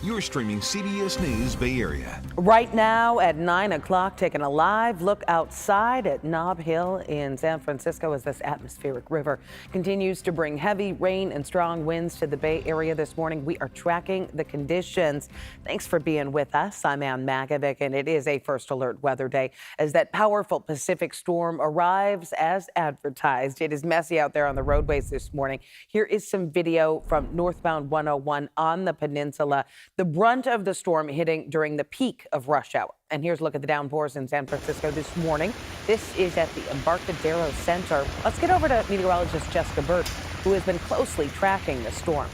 You're streaming CBS News Bay Area. Right now at 9 o'clock, taking a live look outside at Nob Hill in San Francisco as this atmospheric river continues to bring heavy rain and strong winds to the Bay Area this morning. We are tracking the conditions. Thanks for being with us. I'm Ann Makovic, and it is a first alert weather day as that powerful Pacific storm arrives as advertised. It is messy out there on the roadways this morning. Here is some video from northbound 101 on the peninsula. The brunt of the storm hitting during the peak of rush hour. And here's a look at the downpours in San Francisco this morning. This is at the Embarcadero Center. Let's get over to meteorologist Jessica Burt, who has been closely tracking the storm.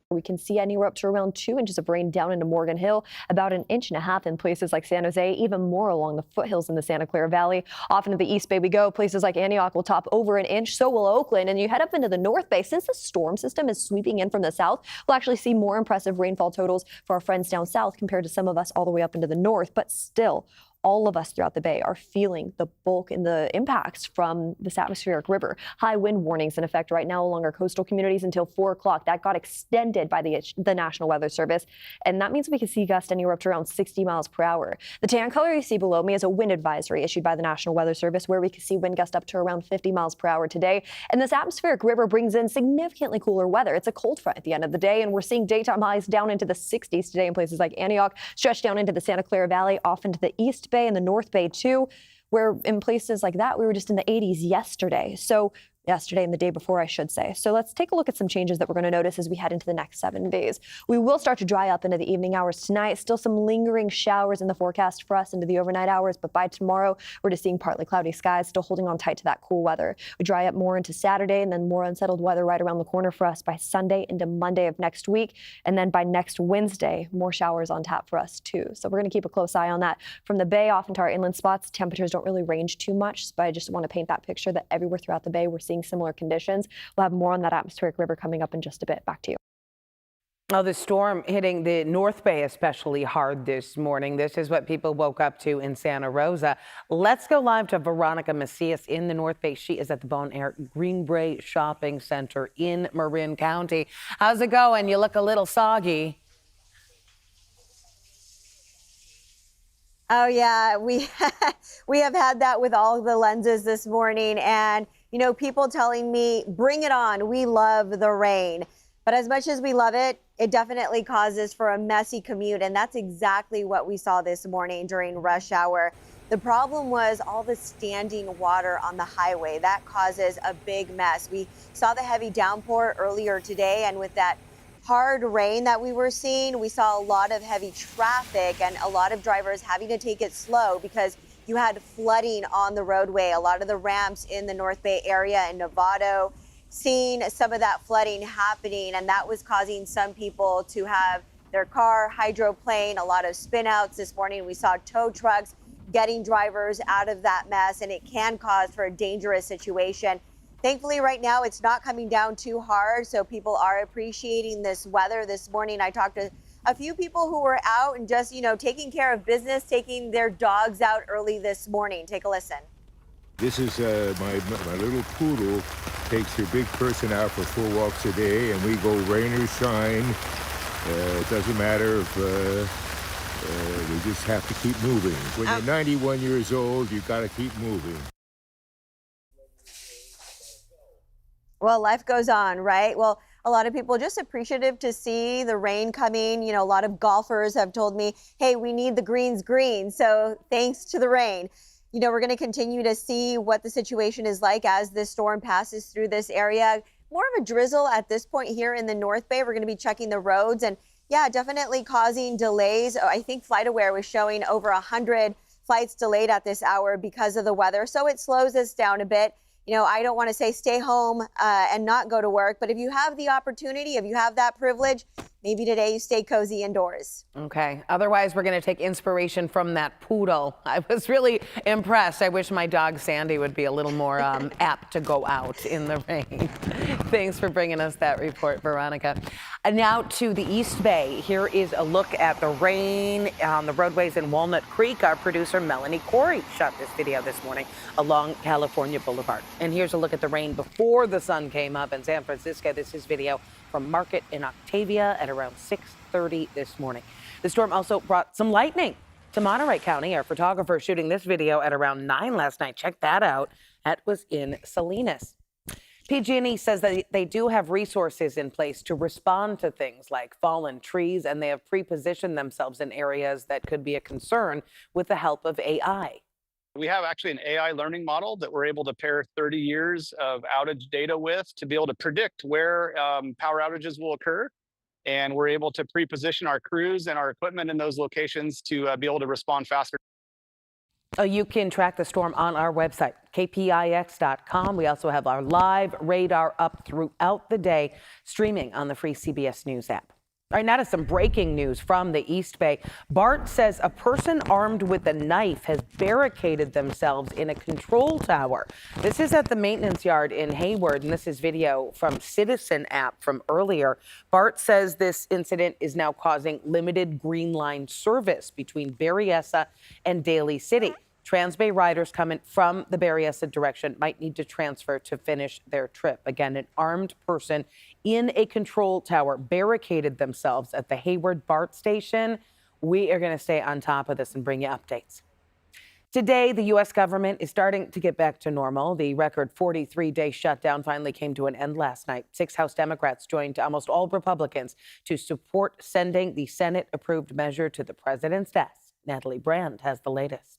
We can see anywhere up to around 2 inches of rain down into Morgan Hill, about 1.5 inches in places like San Jose, even more along the foothills in the Santa Clara Valley. Off into the East Bay we go. Places like Antioch will top over 1 inch, so will Oakland. And you head up into the North Bay. Since the storm system is sweeping in from the south, we'll actually see more impressive rainfall totals for our friends down south compared to some of us all the way up into the north. But still, all of us throughout the Bay are feeling the bulk and the impacts from this atmospheric river. High wind warnings in effect right now along our coastal communities until 4 o'clock. That got extended by the National Weather Service, and that means we can see gusts anywhere up to around 60 miles per hour. The tan color you see below me is a wind advisory issued by the National Weather Service, where we can see wind gusts up to around 50 miles per hour today. And this atmospheric river brings in significantly cooler weather. It's a cold front at the end of the day, and we're seeing daytime highs down into the 60s today in places like Antioch, stretched down into the Santa Clara Valley, off into the East Bay and the North Bay too, where in places like that we were just in the 80s yesterday. Yesterday and the day before, I should say. So let's take a look at some changes that we're going to notice as we head into the next 7 days. We will start to dry up into the evening hours tonight. Still some lingering showers in the forecast for us into the overnight hours, but by tomorrow, we're just seeing partly cloudy skies, still holding on tight to that cool weather. We dry up more into Saturday, and then more unsettled weather right around the corner for us by Sunday into Monday of next week. And then by next Wednesday, more showers on tap for us too. So we're going to keep a close eye on that. From the Bay off into our inland spots, temperatures don't really range too much, but I just want to paint that picture that everywhere throughout the Bay, we're seeing similar conditions. We'll have more on that atmospheric river coming up in just a bit. Back to you. Well, the storm hitting the North Bay especially hard this morning. This is what people woke up to in Santa Rosa. Let's go live to Veronica Macias in the North Bay. She is at the Bon Air Greenbrae Shopping Center in Marin County. How's it going? You look a little soggy. Oh, yeah, we have had that with all the lenses this morning. And, you know, people telling me, bring it on. We love the rain. But as much as we love it, it definitely causes for a messy commute. And that's exactly what we saw this morning during rush hour. The problem was all the standing water on the highway. That causes a big mess. We saw the heavy downpour earlier today, and with that hard rain that we were seeing, we saw a lot of heavy traffic and a lot of drivers having to take it slow because you had flooding on the roadway. A lot of the ramps in the North Bay area and Novato, seeing some of that flooding happening, and that was causing some people to have their car hydroplane. A lot of spin outs this morning. We saw tow trucks getting drivers out of that mess, and it can cause for a dangerous situation. Thankfully, right now, it's not coming down too hard, so people are appreciating this weather. This morning, I talked to a few people who were out and just, you know, taking care of business, taking their dogs out early this morning. Take a listen. This is my little poodle takes her big person out for 4 walks a day, and we go rain or shine. It doesn't matter if we just have to keep moving. When you're 91 years old, you've got to keep moving. Well, life goes on, right? Well, a lot of people just appreciative to see the rain coming. You know, a lot of golfers have told me, hey, we need the greens green. So thanks to the rain. You know, we're going to continue to see what the situation is like as this storm passes through this area. More of a drizzle at this point here in the North Bay. We're going to be checking the roads and, yeah, definitely causing delays. I think FlightAware was showing over 100 flights delayed at this hour because of the weather. So it slows us down a bit. You know, I don't want to say stay home and not go to work, but if you have the opportunity, if you have that privilege, maybe today you stay cozy indoors. Okay. Otherwise, we're going to take inspiration from that poodle. I was really impressed. I wish my dog Sandy would be a little more apt to go out in the rain. Thanks for bringing us that report, Veronica. And now to the East Bay. Here is a look at the rain on the roadways in Walnut Creek. Our producer Melanie Corey shot this video this morning along California Boulevard. And here's a look at the rain before the sun came up in San Francisco. This is video from Market in Octavia at around 6:30 this morning. The storm also brought some lightning to Monterey County. Our photographer shooting this video at around 9 last night. Check that out. That was in Salinas. PG&E says that they do have resources in place to respond to things like fallen trees, and they have pre-positioned themselves in areas that could be a concern with the help of AI. We have actually an AI learning model that we're able to pair 30 years of outage data with to be able to predict where power outages will occur. And we're able to pre-position our crews and our equipment in those locations to be able to respond faster. You can track the storm on our website, kpix.com. We also have our live radar up throughout the day, streaming on the free CBS News app. All right, now to some breaking news from the East Bay. BART says a person armed with a knife has barricaded themselves in a control tower. This is at the maintenance yard in Hayward, and this is video from Citizen app from earlier. BART says this incident is now causing limited Green Line service between Berryessa and Daly City. Transbay riders coming from the Berryessa direction might need to transfer to finish their trip. Again, an armed person in a control tower barricaded themselves at the Hayward BART station. We are going to stay on top of this and bring you updates. Today, the U.S. government is starting to get back to normal. The record 43-day shutdown finally came to an end last night. 6 House Democrats joined almost all Republicans to support sending the Senate-approved measure to the president's desk. Natalie Brand has the latest.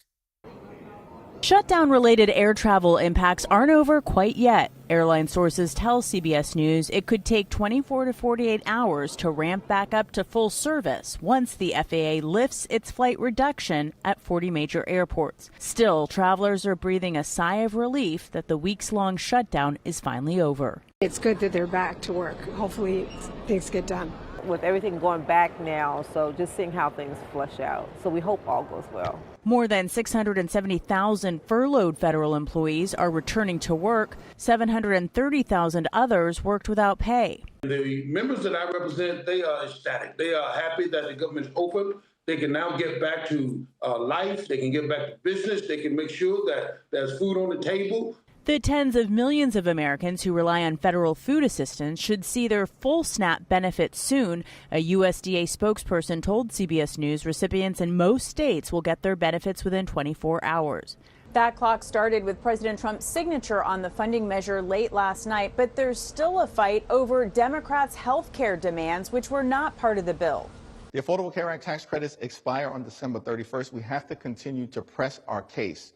Shutdown-related air travel impacts aren't over quite yet. Airline sources tell CBS News it could take 24 to 48 hours to ramp back up to full service once the FAA lifts its flight reduction at 40 major airports. Still, travelers are breathing a sigh of relief that the weeks-long shutdown is finally over. It's good that they're back to work. Hopefully things get done. With everything going back now, so just seeing how things flush out. So we hope all goes well. More than 670,000 furloughed federal employees are returning to work. 730,000 others worked without pay. The members that I represent, they are ecstatic. They are happy that the government's open. They can now get back to life. They can get back to business. They can make sure that there's food on the table. The tens of millions of Americans who rely on federal food assistance should see their full SNAP benefits soon. A USDA spokesperson told CBS News recipients in most states will get their benefits within 24 hours. That clock started with President Trump's signature on the funding measure late last night, but there's still a fight over Democrats' health care demands, which were not part of the bill. The Affordable Care Act tax credits expire on December 31st. We have to continue to press our case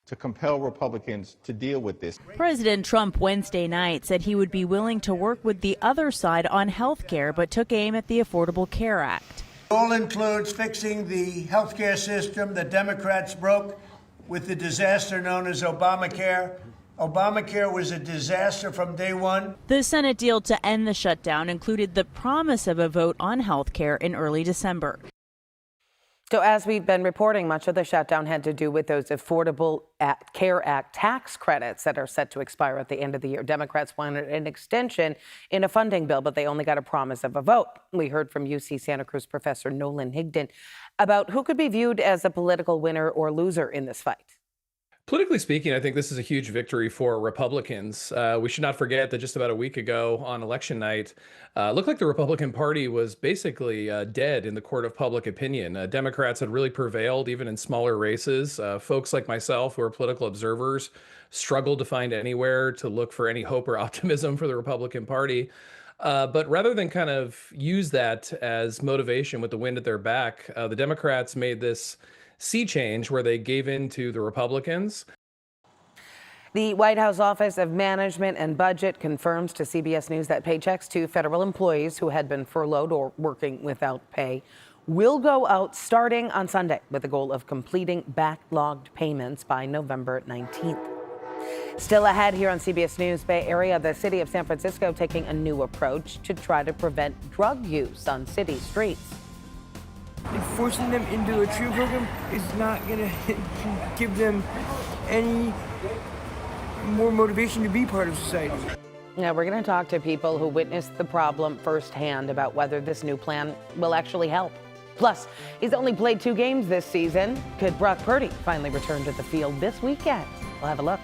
to compel Republicans to deal with this. President Trump Wednesday night said he would be willing to work with the other side on health care, but took aim at the Affordable Care Act. It all includes fixing the health care system that Democrats broke with the disaster known as Obamacare. Obamacare was a disaster from day one. The Senate deal to end the shutdown included the promise of a vote on health care in early December. So as we've been reporting, much of the shutdown had to do with those Affordable Care Act tax credits that are set to expire at the end of the year. Democrats wanted an extension in a funding bill, but they only got a promise of a vote. We heard from UC Santa Cruz professor Nolan Higdon about who could be viewed as a political winner or loser in this fight. Politically speaking, I think this is a huge victory for Republicans. We should not forget that just about a week ago on election night, looked like the Republican Party was basically dead in the court of public opinion. Democrats had really prevailed even in smaller races. Folks like myself who are political observers struggled to find anywhere to look for any hope or optimism for the Republican Party. But rather than kind of use that as motivation with the wind at their back, the Democrats made this sea change where they gave in to the Republicans. The White House Office of Management and Budget confirms to CBS News that paychecks to federal employees who had been furloughed or working without pay will go out starting on Sunday with the goal of completing backlogged payments by November 19th. Still ahead here on CBS News Bay Area, the city of San Francisco taking a new approach to try to prevent drug use on city streets. And forcing them into a treatment program is not going to give them any more motivation to be part of society. Now, we're going to talk to people who witnessed the problem firsthand about whether this new plan will actually help. Plus, he's only played 2 games this season. Could Brock Purdy finally return to the field this weekend? We'll have a look.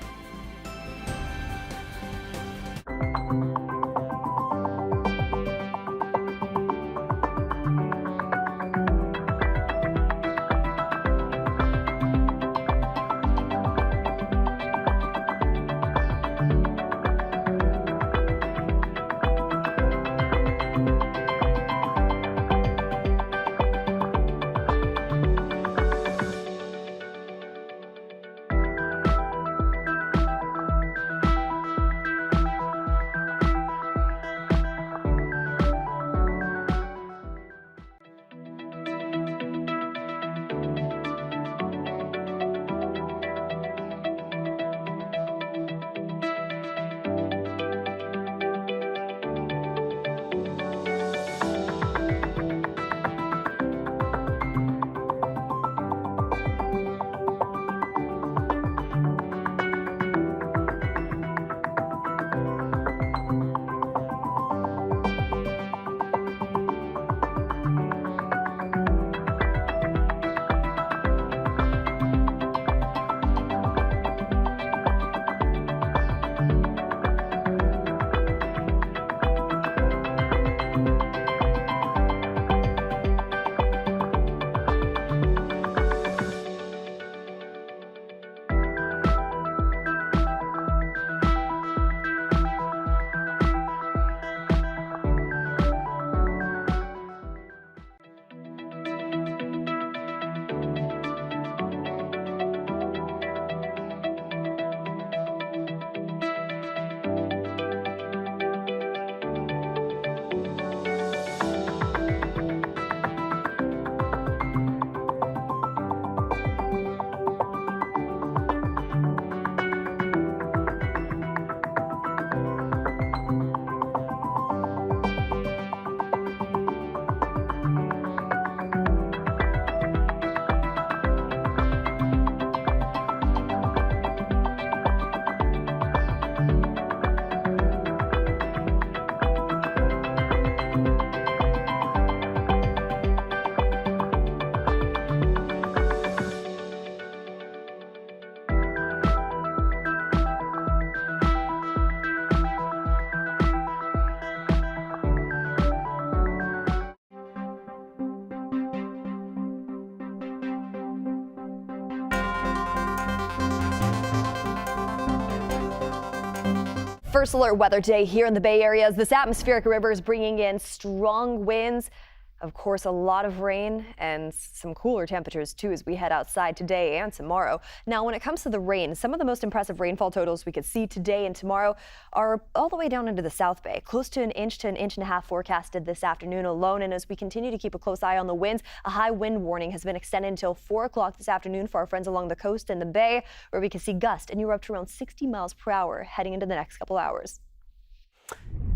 first alert weather day here in the Bay Area as this atmospheric river is bringing in strong winds. Of course, a lot of rain and some cooler temperatures too as we head outside today and tomorrow. Now, when it comes to the rain, some of the most impressive rainfall totals we could see today and tomorrow are all the way down into the South Bay, close to an inch and a half forecasted this afternoon alone. And as we continue to keep a close eye on the winds, a high wind warning has been extended until 4 o'clock this afternoon for our friends along the coast and the Bay, where we can see gusts anywhere up to around 60 miles per hour heading into the next couple hours.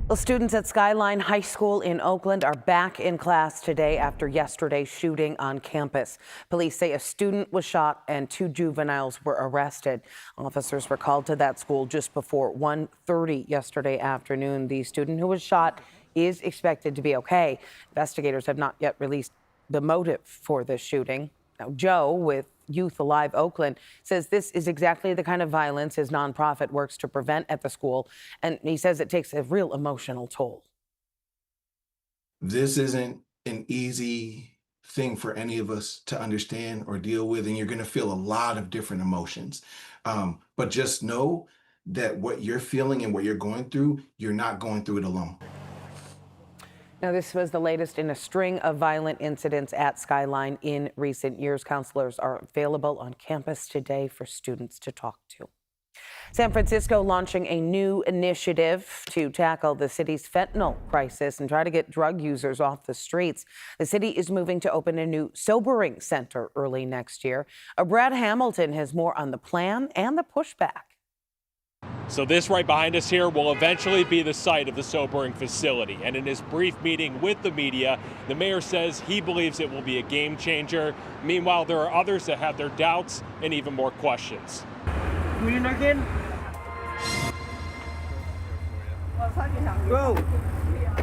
Well, students at Skyline High School in Oakland are back in class today after yesterday's shooting on campus. Police say a student was shot and 2 juveniles were arrested. Officers were called to that school just before 1:30 yesterday afternoon. The student who was shot is expected to be okay. Investigators have not yet released the motive for this shooting. Now, Joe with Youth Alive Oakland says this is exactly the kind of violence his nonprofit works to prevent at the school, and he says it takes a real emotional toll. This isn't an easy thing for any of us to understand or deal with, and you're going to feel a lot of different emotions. But just know that what you're feeling and what you're going through, you're not going through it alone. Now, this was the latest in a string of violent incidents at Skyline in recent years. Counselors are available on campus today for students to talk to. San Francisco launching a new initiative to tackle the city's fentanyl crisis and try to get drug users off the streets. The city is moving to open a new sobering center early next year. Brad Hamilton has more on the plan and the pushback. So this right behind us here will eventually be the site of the sobering facility. And in his brief meeting with the media, the mayor says he believes it will be a game changer. Meanwhile, there are others that have their doubts and even more questions.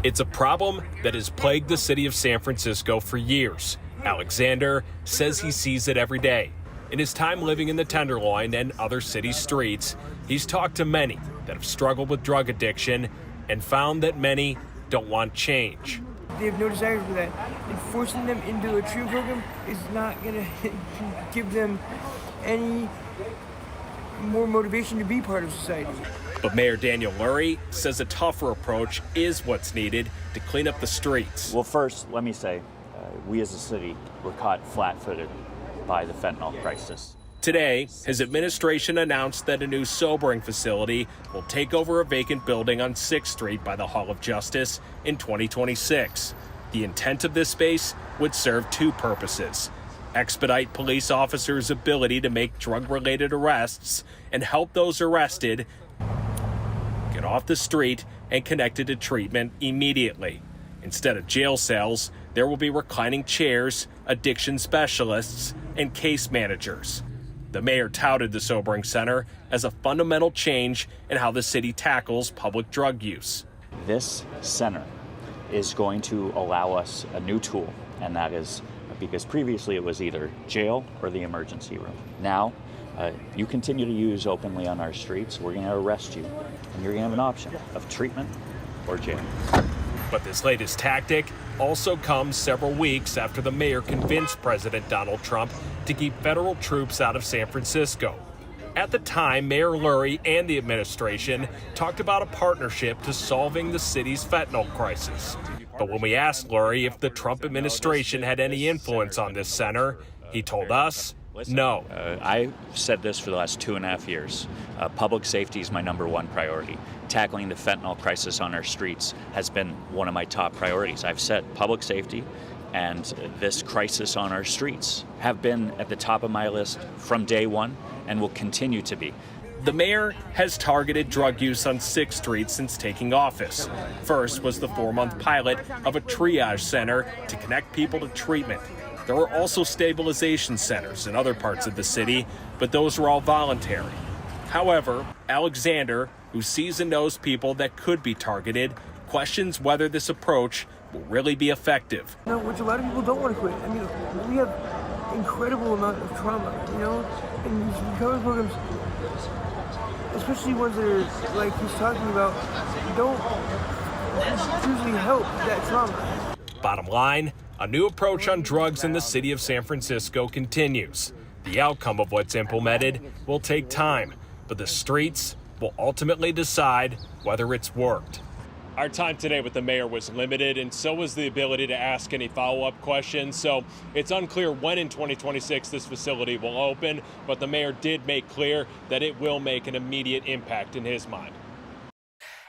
It's a problem that has plagued the city of San Francisco for years. Alexander says he sees it every day. In his time living in the Tenderloin and other city streets, he's talked to many that have struggled with drug addiction and found that many don't want change. They have no desire for that. And forcing them into a treatment program is not going to give them any more motivation to be part of society. But Mayor Daniel Lurie says a tougher approach is what's needed to clean up the streets. Well, first, let me say, we as a city were caught flat-footed by the fentanyl crisis. Today, his administration announced that a new sobering facility will take over a vacant building on 6th Street by the Hall of Justice in 2026. The intent of this space would serve 2 purposes: expedite police officers' ability to make drug-related arrests and help those arrested get off the street and connected to treatment immediately. Instead of jail cells, there will be reclining chairs, addiction specialists, and case managers. The mayor touted the sobering center as a fundamental change in how the city tackles public drug use. This center is going to allow us a new tool, and that is because previously it was either jail or the emergency room. Now, you continue to use openly on our streets, we're going to arrest you, and you're going to have an option of treatment or jail. But this latest tactic also comes several weeks after the mayor convinced President Donald Trump to keep federal troops out of San Francisco. At the time, Mayor Lurie and the administration talked about a partnership to solving the city's fentanyl crisis. But when we asked Lurie if the Trump administration had any influence on this center, he told us no. I've said this for the last 2.5 years. Public safety is my #1 priority. Tackling the fentanyl crisis on our streets has been one of my top priorities. I've said public safety and this crisis on our streets have been at the top of my list from day one and will continue to be. The mayor has targeted drug use on 6th Street since taking office. First was the 4-month pilot of a triage center to connect people to treatment. There were also stabilization centers in other parts of the city, but those were all voluntary. However, Alexander, who sees and knows people that could be targeted, questions whether this approach will really be effective. No, which a lot of people don't want to quit. I mean, we have incredible amount of trauma, and these recovery programs, especially ones that are like he's talking about, don't usually help that trauma. Bottom line, a new approach on drugs in the city of San Francisco continues. The outcome of what's implemented will take time, but the streets will ultimately decide whether it's worked. Our time today with the mayor was limited, and so was the ability to ask any follow-up questions. So it's unclear when in 2026 this facility will open, but the mayor did make clear that it will make an immediate impact in his mind.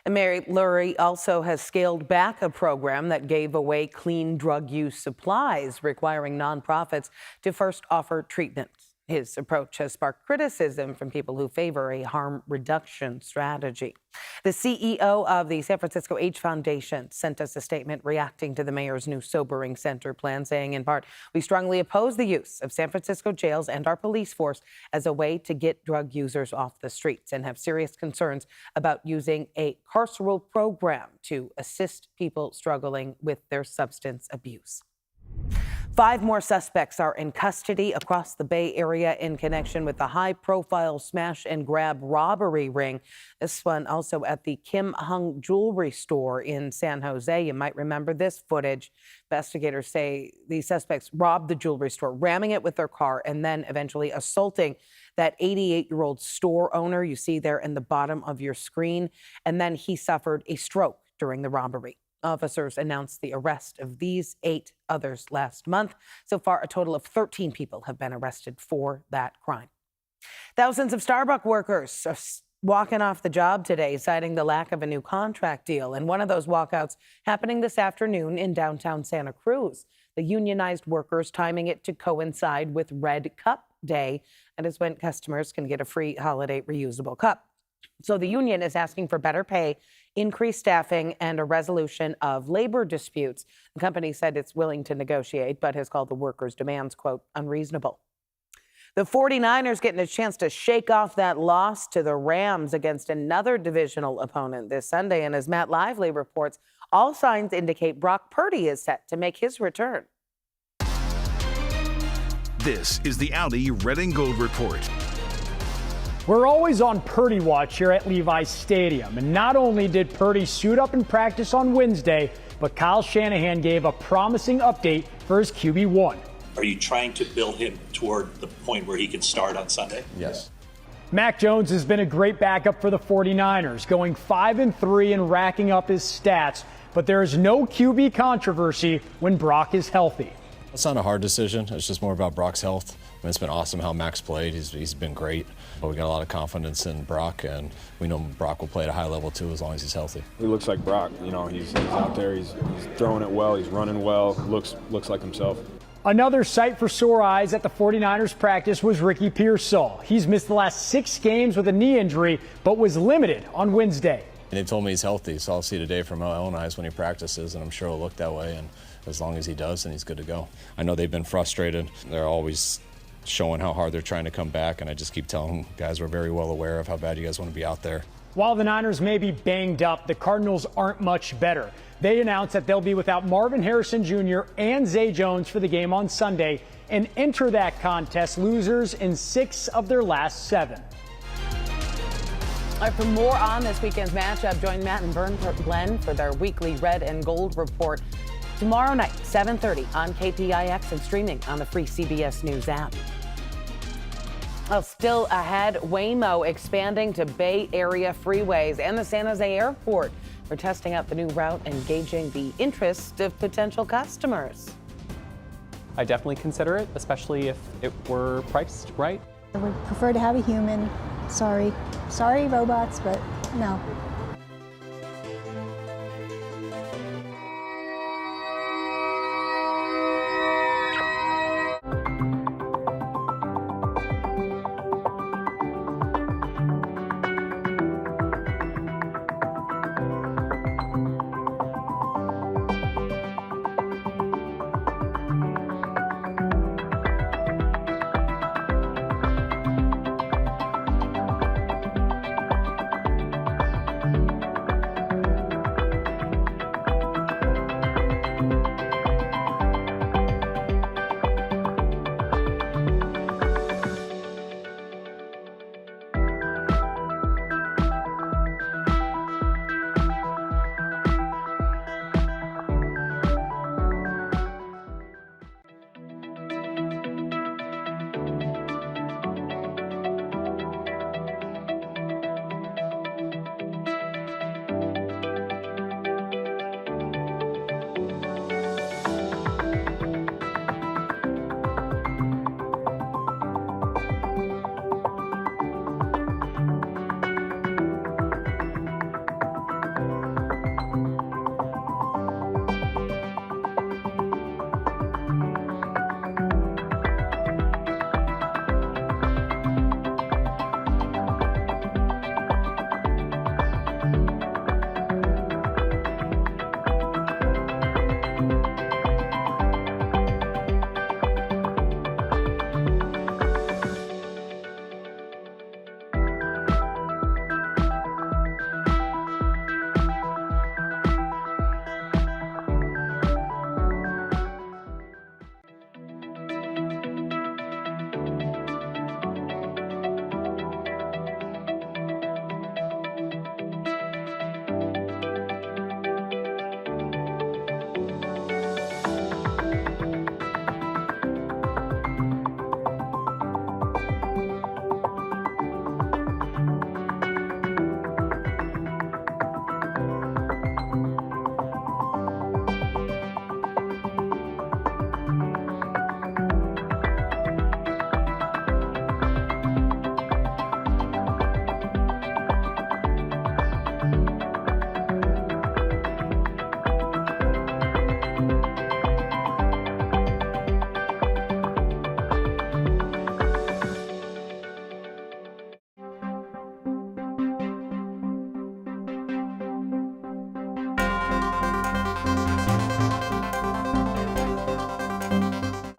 And Mary Lurie also has scaled back a program that gave away clean drug use supplies, requiring nonprofits to first offer treatment. His approach has sparked criticism from people who favor a harm reduction strategy. The CEO of the San Francisco AIDS Foundation sent us a statement reacting to the mayor's new sobering center plan, saying in part, "We strongly oppose the use of San Francisco jails and our police force as a way to get drug users off the streets and have serious concerns about using a carceral program to assist people struggling with their substance abuse." 5 more suspects are in custody across the Bay Area in connection with the high-profile smash and grab robbery ring. This one also at the Kim Hung jewelry store in San Jose. You might remember this footage. Investigators say the suspects robbed the jewelry store, ramming it with their car, and then eventually assaulting that 88-year-old store owner you see there in the bottom of your screen. And then he suffered a stroke during the robbery. Officers announced the arrest of these 8 others last month. So far, a total of 13 people have been arrested for that crime. Thousands of Starbucks workers are walking off the job today, citing the lack of a new contract deal. And one of those walkouts happening this afternoon in downtown Santa Cruz. The unionized workers timing it to coincide with Red Cup Day, and is when customers can get a free holiday reusable cup. So the union is asking for better pay, increased staffing, and a resolution of labor disputes. The company said it's willing to negotiate, but has called the workers' demands, quote, unreasonable. The 49ers getting a chance to shake off that loss to the Rams against another divisional opponent this Sunday. And as Matt Lively reports, all signs indicate Brock Purdy is set to make his return. This is the Audi Red and Gold Report. We're always on Purdy watch here at Levi's Stadium. And not only did Purdy suit up and practice on Wednesday, but Kyle Shanahan gave a promising update for his QB1. Are you trying to build him toward the point where he can start on Sunday? Yes. Mac Jones has been a great backup for the 49ers, going 5-3 and racking up his stats. But there is no QB controversy when Brock is healthy. It's not a hard decision. It's just more about Brock's health. I mean, it's been awesome how Mac's played. He's been great. But we got a lot of confidence in Brock, and we know Brock will play at a high level too as long as he's healthy. He looks like Brock. You know, he's out there. He's throwing it well. He's running well. Looks like himself. Another sight for sore eyes at the 49ers practice was Ricky Pearsall. He's missed the last 6 games with a knee injury, but was limited on Wednesday. And they told me he's healthy, so I'll see today from my own eyes when he practices, and I'm sure it'll look that way. And as long as he does, then he's good to go. I know they've been frustrated. They're always showing how hard they're trying to come back, and I just keep telling them, guys, we're very well aware of how bad you guys want to be out there. While the Niners may be banged up, the Cardinals aren't much better. They announced that they'll be without Marvin Harrison Jr. and Zay Jones for the game on Sunday and enter that contest losers in 6 of their last 7. All right, for more on this weekend's matchup, join Matt and Glenn for their weekly Red and Gold report tomorrow night, 7:30 on KPIX and streaming on the free CBS News app. Well, still ahead, Waymo expanding to Bay Area freeways and the San Jose airport. We're testing out the new route and gauging the interest of potential customers. I definitely consider it, especially if it were priced right. I would prefer to have a human. Sorry, robots, but no.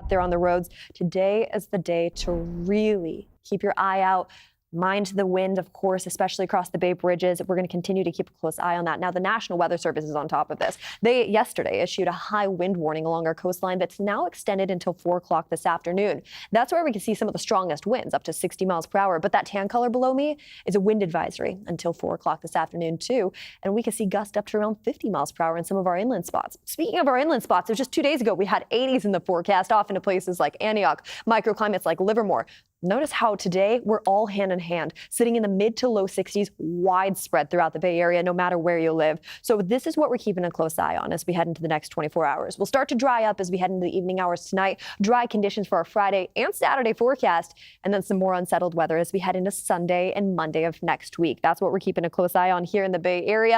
out there on the roads, today is the day to really keep your eye out. Mind the wind, of course, especially across the Bay Bridges. We're going to continue to keep a close eye on that. Now, the National Weather Service is on top of this. They yesterday issued a high wind warning along our coastline that's now extended until 4 o'clock this afternoon. That's where we can see some of the strongest winds, up to 60 miles per hour. But that tan color below me is a wind advisory until 4 o'clock this afternoon, too. And we can see gusts up to around 50 miles per hour in some of our inland spots. Speaking of our inland spots, it was just 2 days ago we had 80s in the forecast, off into places like Antioch, microclimates like Livermore. Notice how today we're all hand in hand, sitting in the mid to low 60s, widespread throughout the Bay Area, no matter where you live. So this is what we're keeping a close eye on as we head into the next 24 hours. We'll start to dry up as we head into the evening hours tonight. Dry conditions for our Friday and Saturday forecast, and then some more unsettled weather as we head into Sunday and Monday of next week. That's what we're keeping a close eye on here in the Bay Area.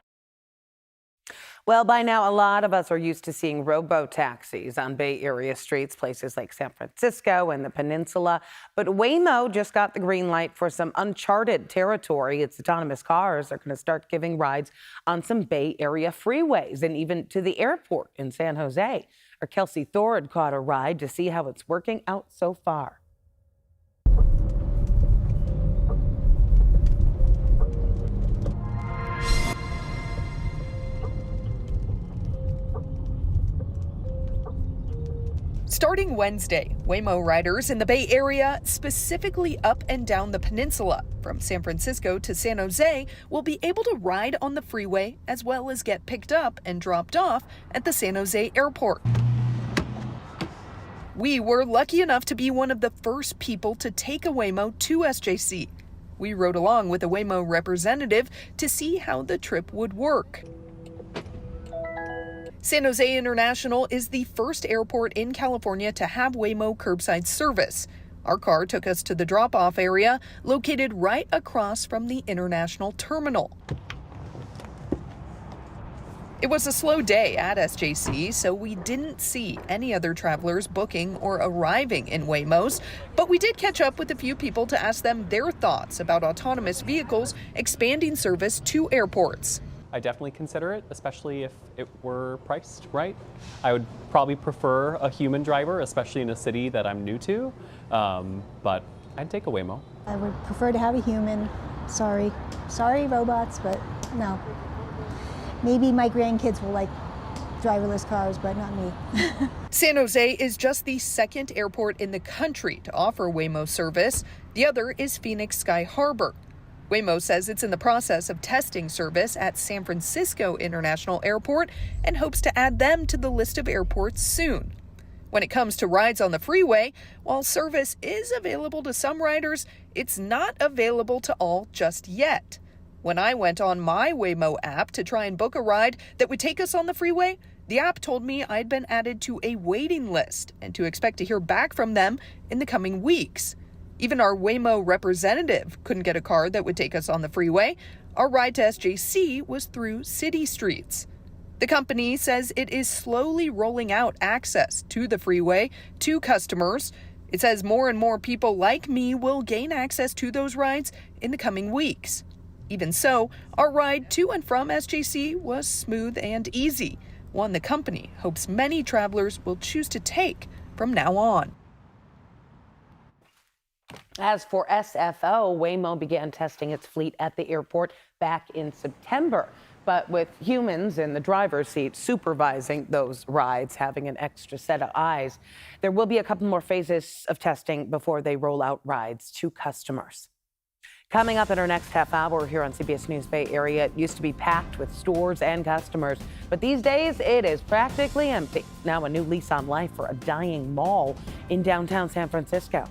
Well, by now, a lot of us are used to seeing robo-taxis on Bay Area streets, places like San Francisco and the Peninsula. But Waymo just got the green light for some uncharted territory. Its autonomous cars are going to start giving rides on some Bay Area freeways and even to the airport in San Jose. Our Kelsey Thorad caught a ride to see how it's working out so far. Starting Wednesday, Waymo riders in the Bay Area, specifically up and down the peninsula, from San Francisco to San Jose, will be able to ride on the freeway as well as get picked up and dropped off at the San Jose airport. We were lucky enough to be one of the first people to take a Waymo to SJC. We rode along with a Waymo representative to see how the trip would work. San Jose International is the first airport in California to have Waymo curbside service. Our car took us to the drop-off area, located right across from the international terminal. It was a slow day at SJC, so we didn't see any other travelers booking or arriving in Waymos, but we did catch up with a few people to ask them their thoughts about autonomous vehicles expanding service to airports. I definitely consider it, especially if it were priced right. I would probably prefer a human driver, especially in a city that I'm new to, but I'd take a Waymo. I would prefer to have a human. Sorry robots, but no. Maybe my grandkids will like driverless cars, but not me. San Jose is just the second airport in the country to offer Waymo service. The other is Phoenix Sky Harbor. Waymo says it's in the process of testing service at San Francisco International Airport and hopes to add them to the list of airports soon. When it comes to rides on the freeway, while service is available to some riders, it's not available to all just yet. When I went on my Waymo app to try and book a ride that would take us on the freeway, the app told me I'd been added to a waiting list and to expect to hear back from them in the coming weeks. Even our Waymo representative couldn't get a car that would take us on the freeway. Our ride to SJC was through city streets. The company says it is slowly rolling out access to the freeway to customers. It says more and more people like me will gain access to those rides in the coming weeks. Even so, our ride to and from SJC was smooth and easy, one the company hopes many travelers will choose to take from now on. As for SFO, Waymo began testing its fleet at the airport back in September. But with humans in the driver's seat supervising those rides, having an extra set of eyes, there will be a couple more phases of testing before they roll out rides to customers. Coming up in our next half hour here on CBS News Bay Area, it used to be packed with stores and customers, but these days it is practically empty. Now a new lease on life for a dying mall in downtown San Francisco.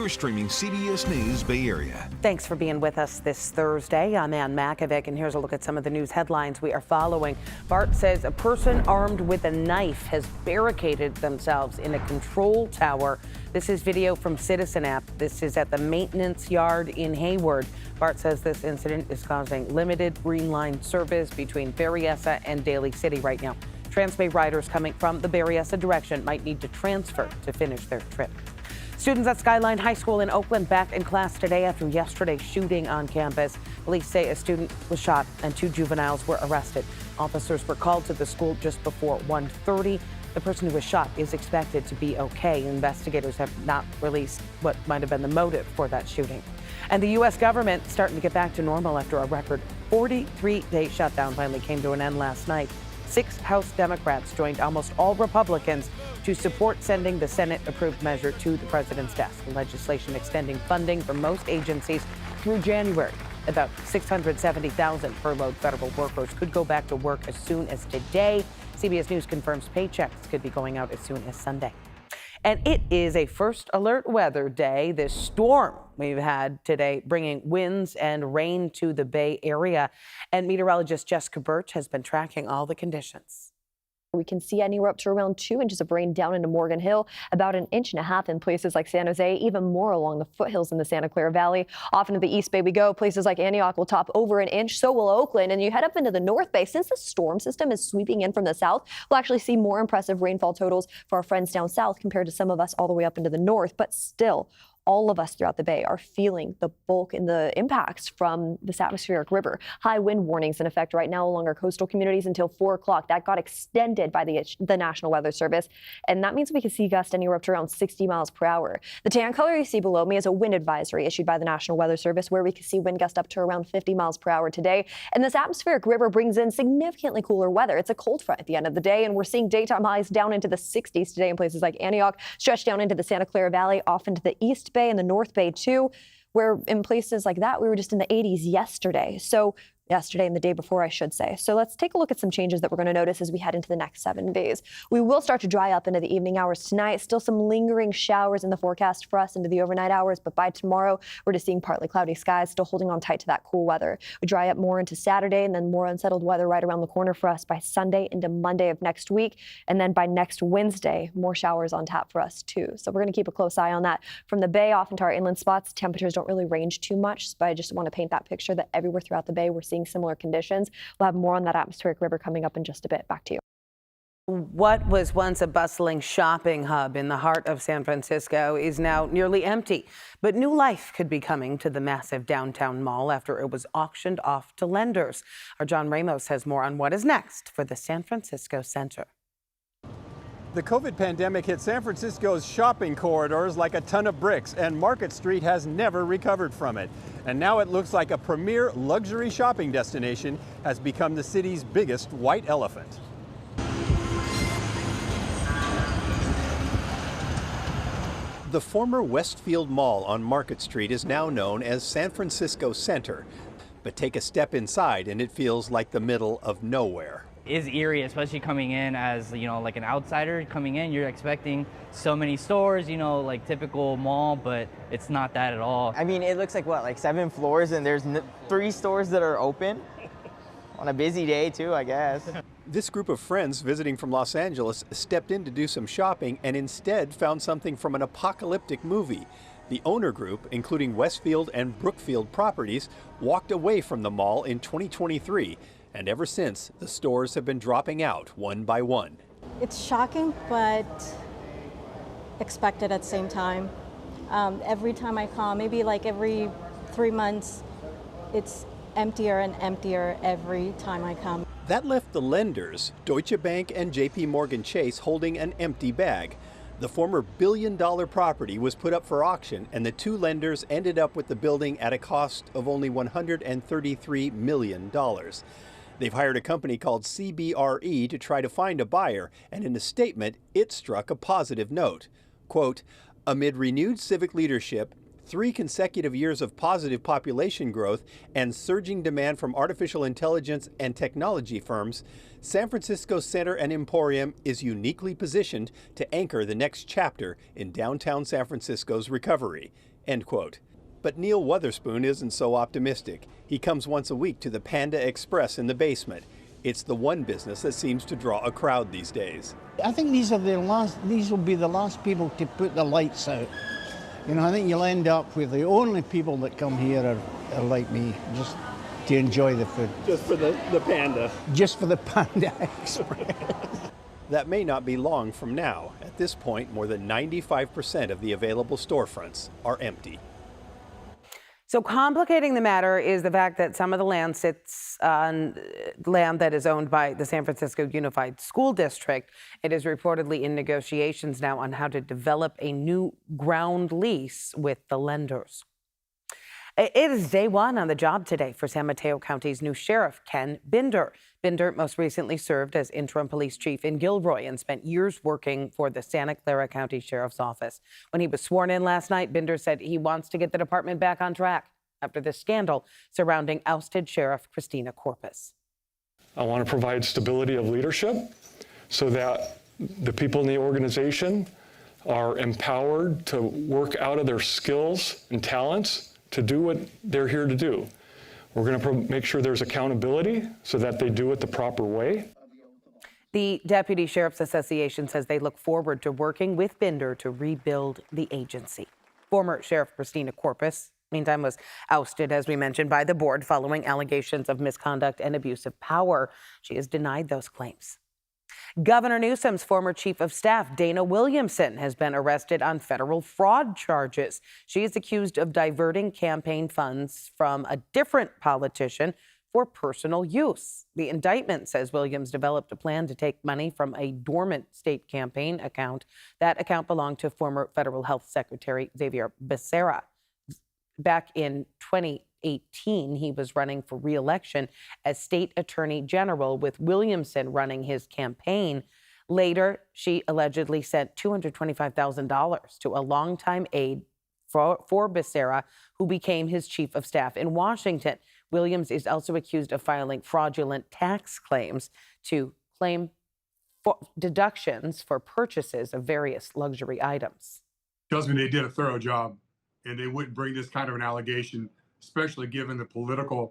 You're streaming CBS News Bay Area. Thanks for being with us this Thursday. I'm Ann Makovic, and here's a look at some of the news headlines we are following. BART says a person armed with a knife has barricaded themselves in a control tower. This is video from Citizen App. This is at the maintenance yard in Hayward. BART says this incident is causing limited Green Line service between Berryessa and Daly City right now. Transbay riders coming from the Berryessa direction might need to transfer to finish their trip. Students at Skyline High School in Oakland back in class today after yesterday's shooting on campus. Police say a student was shot and 2 juveniles were arrested. Officers were called to the school just before 1:30. The person who was shot is expected to be okay. Investigators have not released what might have been the motive for that shooting. And the U.S. government starting to get back to normal after a record 43-day shutdown finally came to an end last night. 6 House Democrats joined almost all Republicans to support sending the Senate-approved measure to the president's desk. Legislation extending funding for most agencies through January. About 670,000 furloughed federal workers could go back to work as soon as today. CBS News confirms paychecks could be going out as soon as Sunday. And it is a first alert weather day. This storm we've had today bringing winds and rain to the Bay Area. And meteorologist Jessica Birch has been tracking all the conditions. We can see anywhere up to around 2 inches of rain down into Morgan Hill, about 1.5 inches in places like San Jose, even more along the foothills in the Santa Clara Valley. Off into the East Bay we go. Places like Antioch will top over 1 inch, so will Oakland. And you head up into the North Bay. Since the storm system is sweeping in from the south, we'll actually see more impressive rainfall totals for our friends down south compared to some of us all the way up into the north. But still, all of us throughout the Bay are feeling the bulk and the impacts from this atmospheric river. High wind warnings in effect right now along our coastal communities until 4 o'clock. That got extended by the National Weather Service, and that means we can see gusts anywhere up to around 60 miles per hour. The tan color you see below me is a wind advisory issued by the National Weather Service, where we can see wind gusts up to around 50 miles per hour today. And this atmospheric river brings in significantly cooler weather. It's a cold front at the end of the day, and we're seeing daytime highs down into the 60s today in places like Antioch, stretched down into the Santa Clara Valley, off into the East Bay and the North Bay too, where in places like that we were just in the 80s yesterday. Yesterday and the day before, I should say. So let's take a look at some changes that we're going to notice as we head into the next 7 days. We will start to dry up into the evening hours tonight. Still some lingering showers in the forecast for us into the overnight hours, but by tomorrow, we're just seeing partly cloudy skies, still holding on tight to that cool weather. We dry up more into Saturday, and then more unsettled weather right around the corner for us by Sunday into Monday of next week. And then by next Wednesday, more showers on tap for us too. So we're going to keep a close eye on that. From the Bay off into our inland spots, temperatures don't really range too much, but I just want to paint that picture that everywhere throughout the Bay, we're seeing similar conditions. We'll have more on that atmospheric river coming up in just a bit. Back to you. What was once a bustling shopping hub in the heart of San Francisco is now nearly empty. But new life could be coming to the massive downtown mall after it was auctioned off to lenders. Our John Ramos has more on what is next for the San Francisco Center. The COVID pandemic hit San Francisco's shopping corridors like a ton of bricks, and Market Street has never recovered from it. And now it looks like a premier luxury shopping destination has become the city's biggest white elephant. The former Westfield Mall on Market Street is now known as San Francisco Center. But take a step inside and it feels like the middle of nowhere. Is eerie, especially coming in as, like an outsider coming in. You're expecting so many stores, like typical mall, but it's not that at all. I mean, it looks like what, like 7 floors, and there's 3 stores that are open on a busy day too, I guess. This group of friends visiting from Los Angeles stepped in to do some shopping and instead found something from an apocalyptic movie. The owner group, including Westfield and Brookfield Properties, walked away from the mall in 2023. And ever since, the stores have been dropping out one by one. It's shocking, but expected at the same time. Every time I come, maybe like every 3 months, it's emptier and emptier every time I come. That left the lenders, Deutsche Bank and JP Morgan Chase, holding an empty bag. The former billion-dollar property was put up for auction, and the 2 lenders ended up with the building at a cost of only $133 million. They've hired a company called CBRE to try to find a buyer, and in a statement, it struck a positive note. Quote, amid renewed civic leadership, 3 consecutive years of positive population growth and surging demand from artificial intelligence and technology firms, San Francisco's Center and Emporium is uniquely positioned to anchor the next chapter in downtown San Francisco's recovery, end quote. But Neil Witherspoon isn't so optimistic. He comes once a week to the Panda Express in the basement. It's the one business that seems to draw a crowd these days. I think these will be the last people to put the lights out. You know, I think you'll end up with the only people that come here are like me, just to enjoy the food. Just for the Panda. Just for the Panda Express. That may not be long from now. At this point, more than 95% of the available storefronts are empty. So complicating the matter is the fact that some of the land sits on land that is owned by the San Francisco Unified School District. It is reportedly in negotiations now on how to develop a new ground lease with the lenders. It is day one on the job today for San Mateo County's new sheriff, Ken Binder. Binder most recently served as interim police chief in Gilroy and spent years working for the Santa Clara County Sheriff's Office. When he was sworn in last night, Binder said he wants to get the department back on track after the scandal surrounding ousted Sheriff Christina Corpus. I want to provide stability of leadership so that the people in the organization are empowered to work out of their skills and talents to do what they're here to do. We're going to make sure there's accountability so that they do it the proper way. The Deputy Sheriff's Association says they look forward to working with Binder to rebuild the agency. Former Sheriff Christina Corpus, meantime, was ousted, as we mentioned, by the board following allegations of misconduct and abuse of power. She has denied those claims. Governor Newsom's former chief of staff, Dana Williamson, has been arrested on federal fraud charges. She is accused of diverting campaign funds from a different politician for personal use. The indictment says Williams developed a plan to take money from a dormant state campaign account. That account belonged to former federal health secretary Xavier Becerra. Back in 2018, he was running for re-election as state attorney general, with Williamson running his campaign. Later, she allegedly sent $225,000 to a longtime aide for Becerra, who became his chief of staff in Washington. Williams is also accused of filing fraudulent tax claims to claim deductions for purchases of various luxury items. Tells me they did a thorough job, and they wouldn't bring this kind of an allegation, especially given the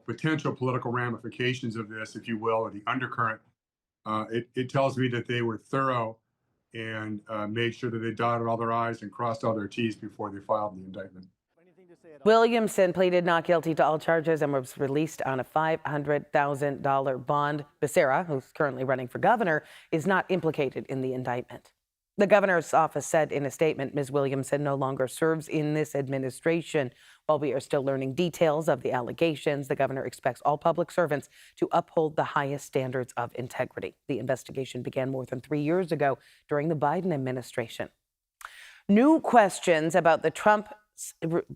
potential political ramifications of this, if you will, or the undercurrent. It tells me that they were thorough and made sure that they dotted all their I's and crossed all their T's before they filed the indictment. Williamson pleaded not guilty to all charges and was released on a $500,000 bond. Becerra, who's currently running for governor, is not implicated in the indictment. The governor's office said in a statement, Ms. Williamson no longer serves in this administration. While we are still learning details of the allegations, the governor expects all public servants to uphold the highest standards of integrity. The investigation began more than 3 years ago during the Biden administration. New questions about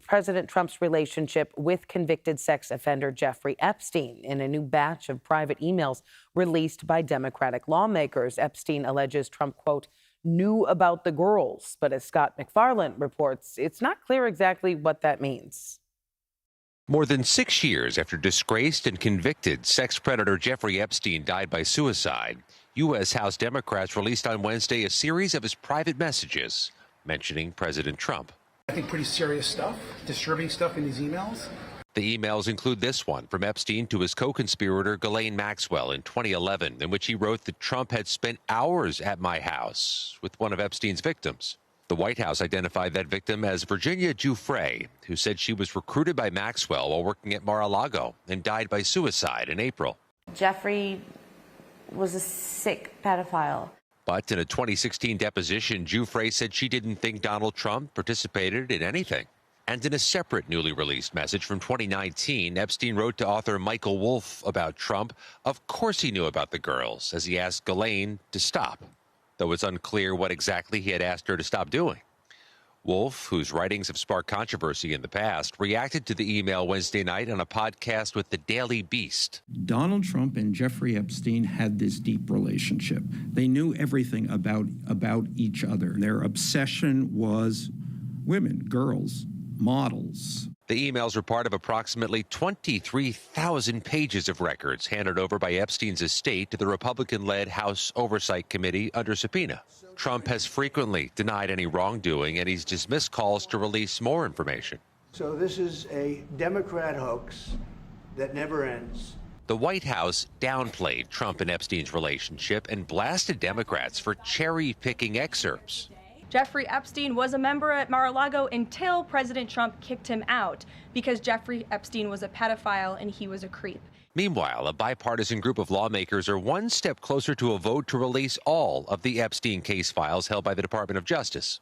President Trump's relationship with convicted sex offender Jeffrey Epstein in a new batch of private emails released by Democratic lawmakers. Epstein alleges Trump, quote, knew about the girls, but as Scott McFarland reports, it's not clear exactly what that means. More than 6 years after disgraced and convicted sex predator Jeffrey Epstein died by suicide, U.S. House Democrats released on Wednesday a series of his private messages mentioning President Trump. I think pretty serious stuff, disturbing stuff in these emails. The emails include this one from Epstein to his co-conspirator Ghislaine Maxwell in 2011, in which he wrote that Trump had spent hours at my house with one of Epstein's victims. The White House identified that victim as Virginia Giuffre, who said she was recruited by Maxwell while working at Mar-a-Lago and died by suicide in April. Jeffrey was a sick pedophile. But in a 2016 deposition, Giuffre said she didn't think Donald Trump participated in anything. And in a separate newly released message from 2019, Epstein wrote to author Michael Wolff about Trump. Of course he knew about the girls, as he asked Ghislaine to stop, though it's unclear what exactly he had asked her to stop doing. Wolff, whose writings have sparked controversy in the past, reacted to the email Wednesday night on a podcast with the Daily Beast. Donald Trump and Jeffrey Epstein had this deep relationship. They knew everything about each other. Their obsession was women, girls. models. The emails were part of approximately 23,000 pages of records handed over by Epstein's estate to the Republican-led House Oversight Committee under subpoena. Trump has frequently denied any wrongdoing, and he's dismissed calls to release more information. So this is a Democrat hoax that never ends. The White House downplayed Trump and Epstein's relationship and blasted Democrats for cherry-picking excerpts. Jeffrey Epstein was a member at Mar-a-Lago until President Trump kicked him out because Jeffrey Epstein was a pedophile and he was a creep. Meanwhile, a bipartisan group of lawmakers are one step closer to a vote to release all of the Epstein case files held by the Department of Justice.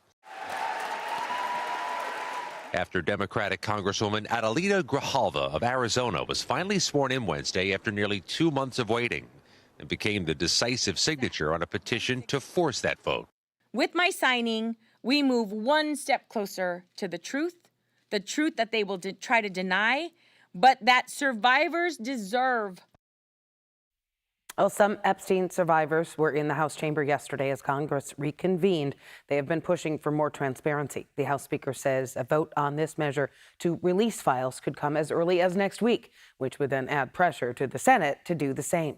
After Democratic Congresswoman Adelita Grijalva of Arizona was finally sworn in Wednesday after nearly 2 months of waiting, and became the decisive signature on a petition to force that vote. With my signing, we move one step closer to the truth that they will try to deny, but that survivors deserve. Well, some Epstein survivors were in the House chamber yesterday as Congress reconvened. They have been pushing for more transparency. The House Speaker says a vote on this measure to release files could come as early as next week, which would then add pressure to the Senate to do the same.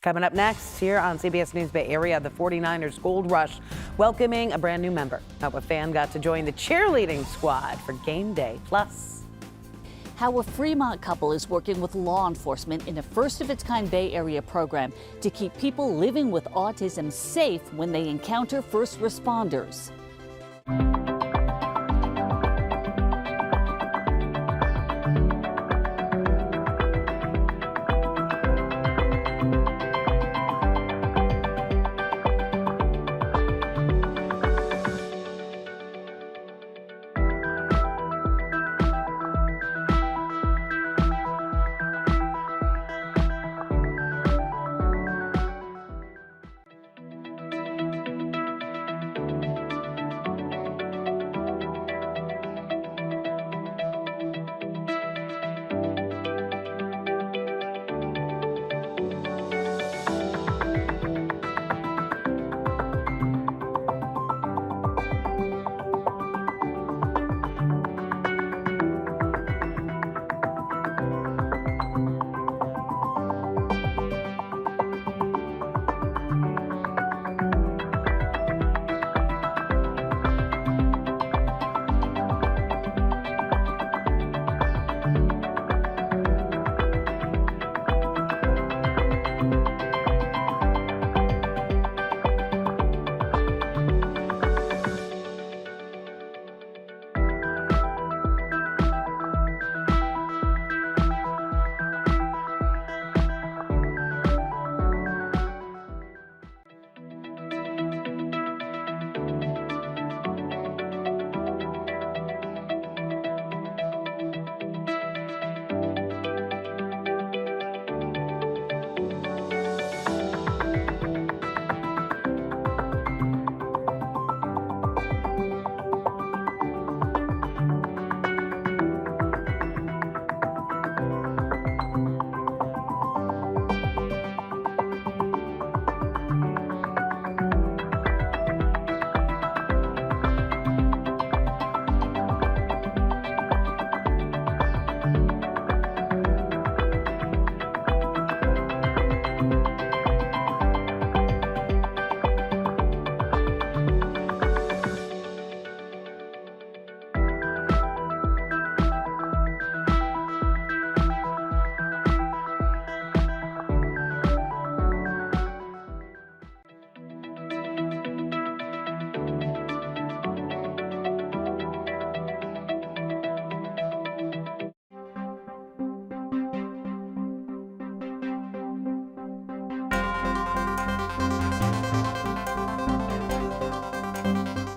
Coming up next here on CBS News Bay Area, the 49ers Gold Rush welcoming a brand new member. How a fan got to join the cheerleading squad for game day. Plus, how a Fremont couple is working with law enforcement in a first-of-its-kind Bay Area program to keep people living with autism safe when they encounter first responders.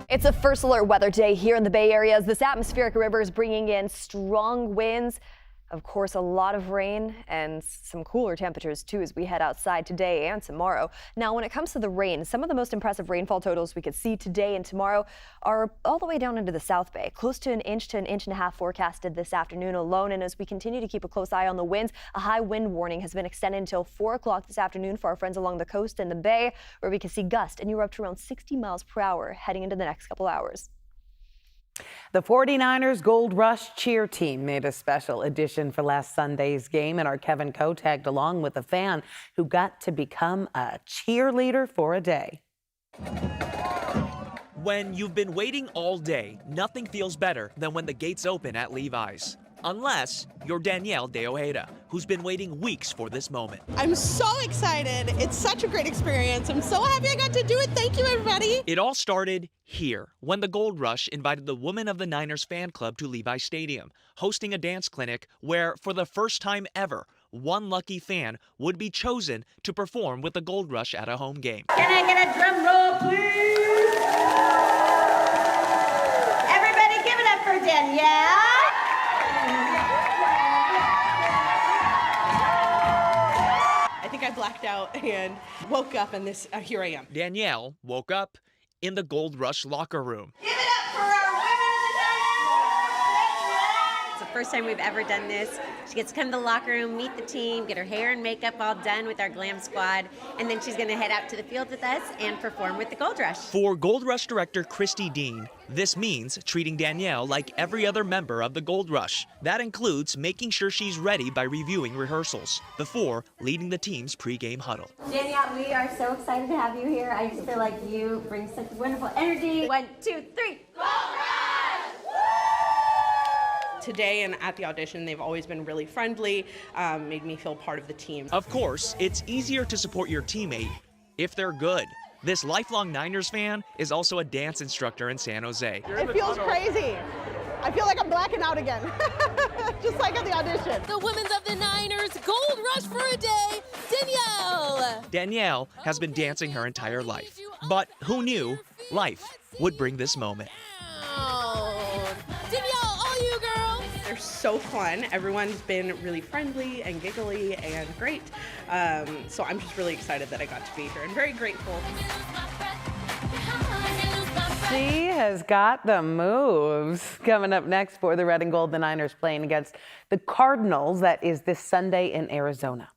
It's a first alert weather day here in the Bay Area as this atmospheric river is bringing in strong winds. Of course, a lot of rain and some cooler temperatures too as we head outside today and tomorrow. Now, when it comes to the rain, some of the most impressive rainfall totals we could see today and tomorrow are all the way down into the South Bay, close to an inch and a half forecasted this afternoon alone. And as we continue to keep a close eye on the winds, a high wind warning has been extended until 4 o'clock this afternoon for our friends along the coast and the Bay, where we can see gusts anywhere up to around 60 miles per hour heading into the next couple hours. The 49ers Gold Rush cheer team made a special addition for last Sunday's game, and our Kevin Coe tagged along with a fan who got to become a cheerleader for a day. When you've been waiting all day, nothing feels better than when the gates open at Levi's. Unless you're Danielle De Ojeda, who's been waiting weeks for this moment. I'm so excited. It's such a great experience. I'm so happy I got to do it. Thank you, everybody. It all started here when the Gold Rush invited the Women of the Niners fan club to Levi Stadium, hosting a dance clinic where, for the first time ever, one lucky fan would be chosen to perform with the Gold Rush at a home game. Can I get a drum roll, please? Everybody give it up for Danielle. I think I blacked out and woke up, and here I am. Danielle woke up in the Gold Rush locker room. Give it up for our women of the Niners. It's the first time we've ever done this. She gets to come to the locker room, meet the team, get her hair and makeup all done with our glam squad, and then she's going to head out to the field with us and perform with the Gold Rush. For Gold Rush director Christy Dean, this means treating Danielle like every other member of the Gold Rush. That includes making sure she's ready by reviewing rehearsals before leading the team's pregame huddle. Danielle, we are so excited to have you here. I just feel like you bring such wonderful energy. 1, 2, 3. Today and at the audition, they've always been really friendly, made me feel part of the team. Of course, it's easier to support your teammate if they're good. This lifelong Niners fan is also a dance instructor in San Jose. It feels crazy. I feel like I'm blacking out again, just like at the audition. The Women of the Niners Gold Rush for a day, Danielle. Danielle has been dancing her entire life, but who knew life would bring this moment? Danielle, all you girls. They're so fun. Everyone's been really friendly and giggly and great. So I'm just really excited that I got to be here and very grateful. She has got the moves. Coming up next for the Red and Gold, the Niners playing against the Cardinals. That is this Sunday in Arizona.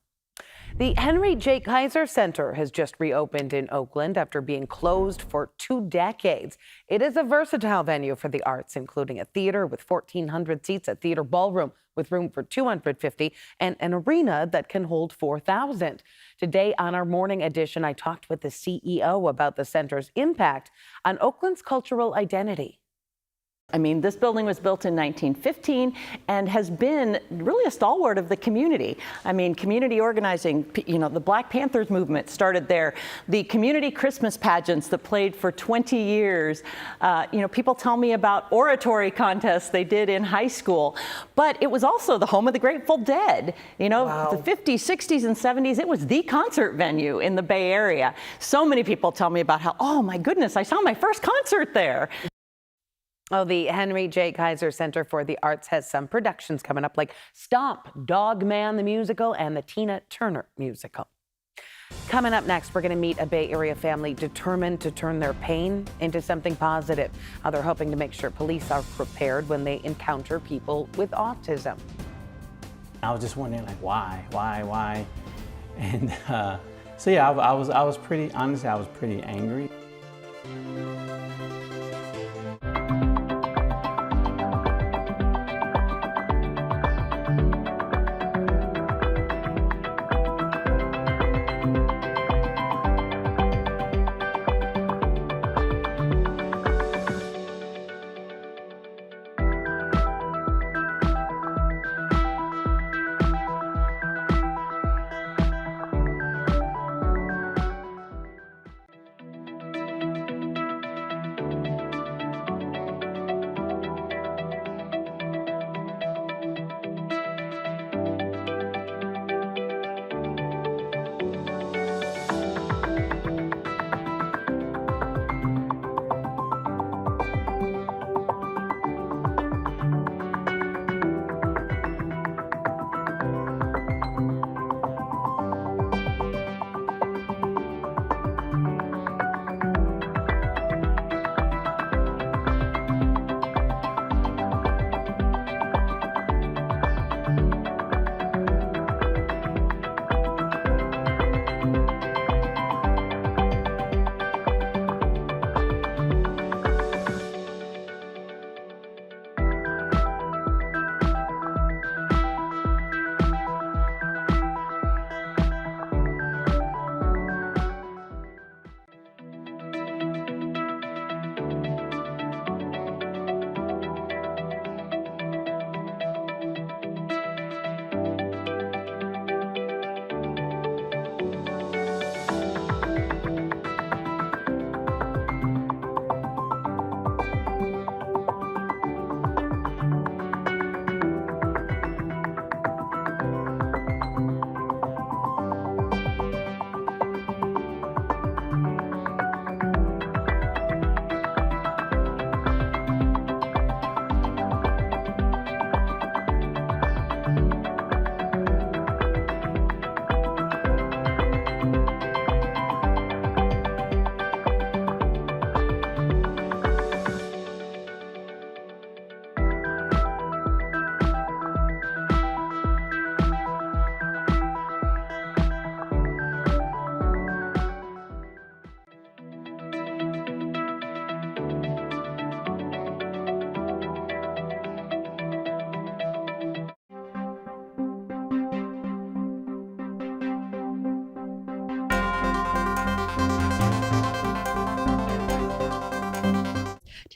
The Henry J. Kaiser Center has just reopened in Oakland after being closed for 2 decades. It is a versatile venue for the arts, including a theater with 1,400 seats, a theater ballroom with room for 250, and an arena that can hold 4,000. Today on our morning edition, I talked with the CEO about the center's impact on Oakland's cultural identity. I mean, this building was built in 1915 and has been really a stalwart of the community. I mean, community organizing, you know, the Black Panthers movement started there. The community Christmas pageants that played for 20 years. You know, people tell me about oratory contests they did in high school. But it was also the home of the Grateful Dead. You know, the 50s, 60s, and 70s, it was the concert venue in the Bay Area. So many people tell me about how, oh my goodness, I saw my first concert there. Oh, the Henry J. Kaiser Center for the Arts has some productions coming up like Stomp, Dog Man the Musical, and the Tina Turner Musical. Coming up next, we're going to meet a Bay Area family determined to turn their pain into something positive. How they're hoping to make sure police are prepared when they encounter people with autism. I was just wondering, like, why? And so yeah, I was pretty, honestly, I was pretty angry.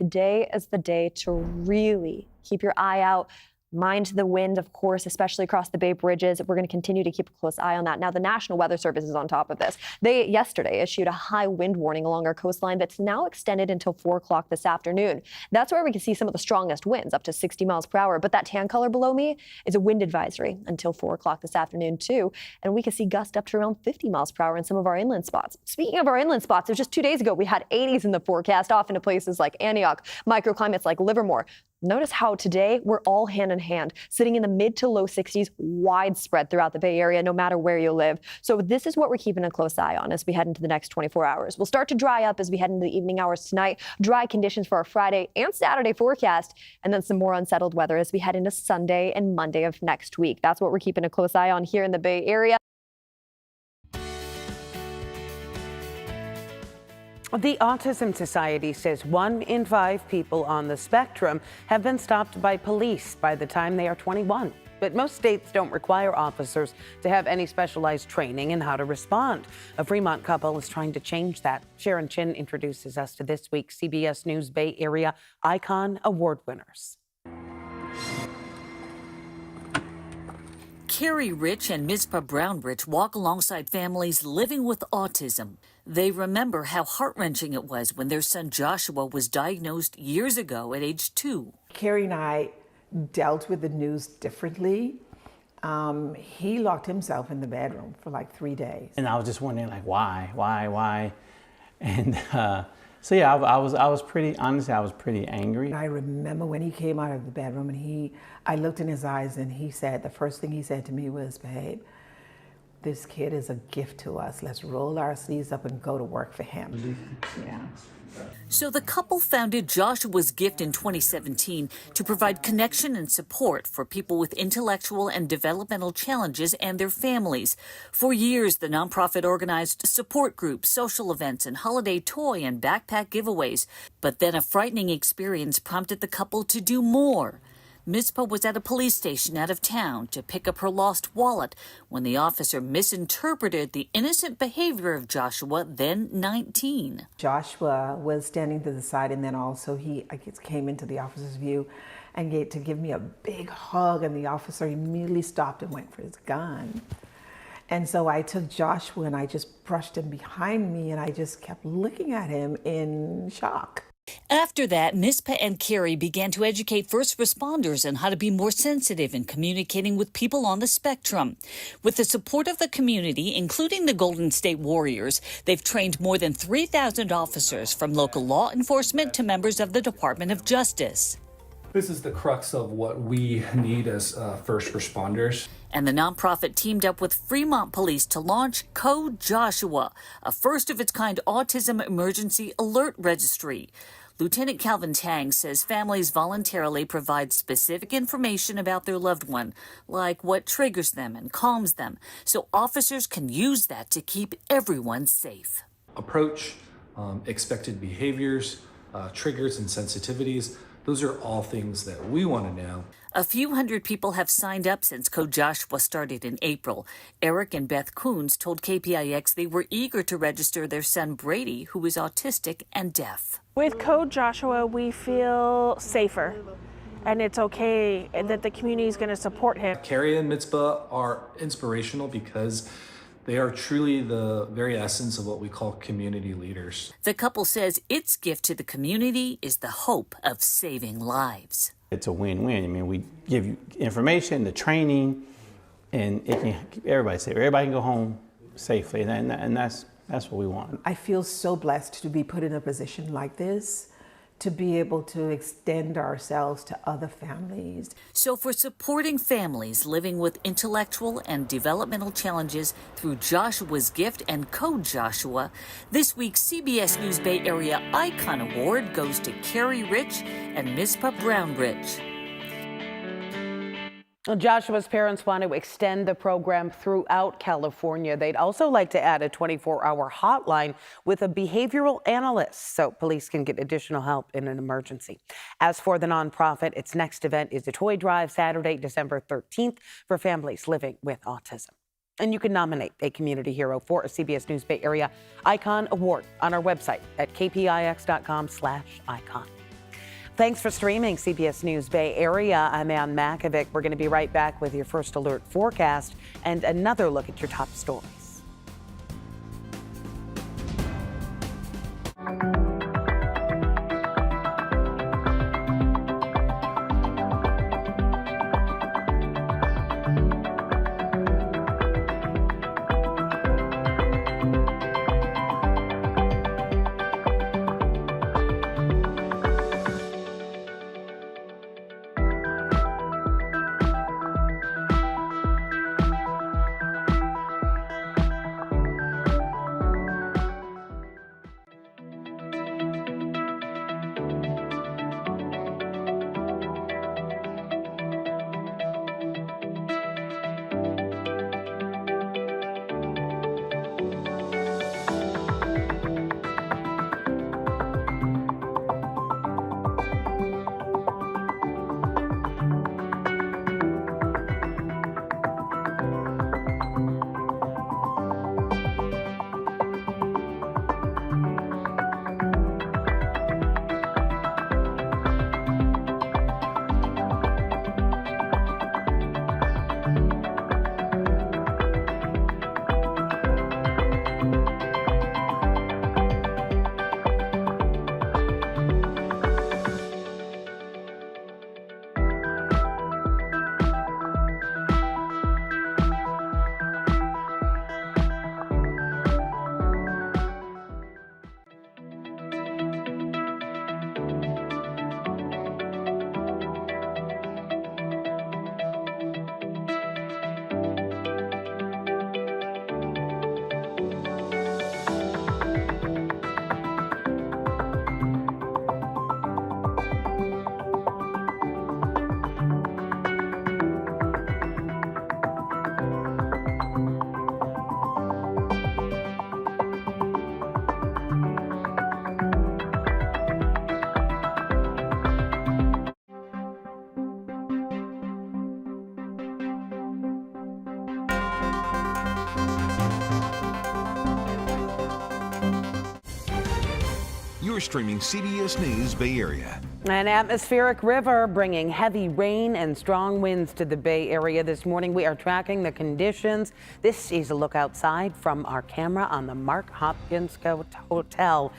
today is the day to really keep your eye out. Mind the wind, of course, especially across the Bay Bridges. We're going to continue to keep a close eye on that. Now, the National Weather Service is on top of this. They yesterday issued a high wind warning along our coastline that's now extended until 4 o'clock this afternoon. That's where we can see some of the strongest winds, up to 60 miles per hour. But that tan color below me is a wind advisory until 4 o'clock this afternoon, too. And we can see gusts up to around 50 miles per hour in some of our inland spots. Speaking of our inland spots, it was just 2 days ago we had 80s in the forecast, off into places like Antioch, microclimates like Livermore. Notice how today we're all hand in hand, sitting in the mid to low 60s, widespread throughout the Bay Area, no matter where you live. So this is what we're keeping a close eye on as we head into the next 24 hours. We'll start to dry up as we head into the evening hours tonight. Dry conditions for our Friday and Saturday forecast, and then some more unsettled weather as we head into Sunday and Monday of next week. That's what we're keeping a close eye on here in the Bay Area. The Autism Society says 1 in 5 people on the spectrum have been stopped by police by the time they are 21. But most states don't require officers to have any specialized training in how to respond. A Fremont couple is trying to change that. Sharon Chin introduces us to this week's CBS News Bay Area Icon Award winners. Carrie Rich and Mizpah Brownrich walk alongside families living with autism. They remember how heart-wrenching it was when their son Joshua was diagnosed years ago at age 2. Carrie and I dealt with the news differently. He locked himself in the bedroom for like 3 days. And I was just wondering, like, why? And so yeah, I was pretty, honestly, I was pretty angry. I remember when he came out of the bedroom and I looked in his eyes and he said, the first thing he said to me was, babe, this kid is a gift to us. Let's roll our sleeves up and go to work for him. Yeah. So the couple founded Joshua's Gift in 2017 to provide connection and support for people with intellectual and developmental challenges and their families. For years, the nonprofit organized support groups, social events, and holiday toy and backpack giveaways. But then a frightening experience prompted the couple to do more. Mizpah was at a police station out of town to pick up her lost wallet when the officer misinterpreted the innocent behavior of Joshua, then 19. Joshua was standing to the side, and then also he came into the officer's view and to give me a big hug, and the officer immediately stopped and went for his gun. And so I took Joshua and I just brushed him behind me, and I just kept looking at him in shock. After that, Mizpah and Carrie began to educate first responders on how to be more sensitive in communicating with people on the spectrum. With the support of the community, including the Golden State Warriors, they've trained more than 3,000 officers from local law enforcement to members of the Department of Justice. This is the crux of what we need as first responders. And the nonprofit teamed up with Fremont Police to launch Code Joshua, a first-of-its-kind autism emergency alert registry. Lieutenant Calvin Tang says families voluntarily provide specific information about their loved one, like what triggers them and calms them, so officers can use that to keep everyone safe. Approach, expected behaviors, triggers and sensitivities. Those are all things that we want to know. A few hundred people have signed up since Code Joshua started in April. Eric and Beth Coons told KPIX they were eager to register their son Brady, who is autistic and deaf. With Code Joshua, we feel safer, and it's okay that the community is going to support him. Carrie and Mizpah are inspirational because they are truly the very essence of what we call community leaders. The couple says its gift to the community is the hope of saving lives. It's a win-win. I mean, we give you information, the training, and it can keep everybody safe. Everybody can go home safely, and that's what we want. I feel so blessed to be put in a position like this, to be able to extend ourselves to other families. So for supporting families living with intellectual and developmental challenges through Joshua's Gift and Code Joshua, this week's CBS News Bay Area Icon Award goes to Carrie Rich and Mizpah Brownrich. Joshua's parents want to extend the program throughout California. They'd also like to add a 24-hour hotline with a behavioral analyst so police can get additional help in an emergency. As for the nonprofit, its next event is a toy drive Saturday, December 13th for families living with autism. And you can nominate a community hero for a CBS News Bay Area Icon Award on our website at kpix.com/icon. Thanks for streaming CBS News Bay Area. I'm Ann Makovic. We're going to be right back with your first alert forecast and another look at your top stories. You're streaming CBS News Bay Area. An atmospheric river bringing heavy rain and strong winds to the Bay Area this morning. We are tracking the conditions. This is a look outside from our camera on the Mark Hopkins Hotel.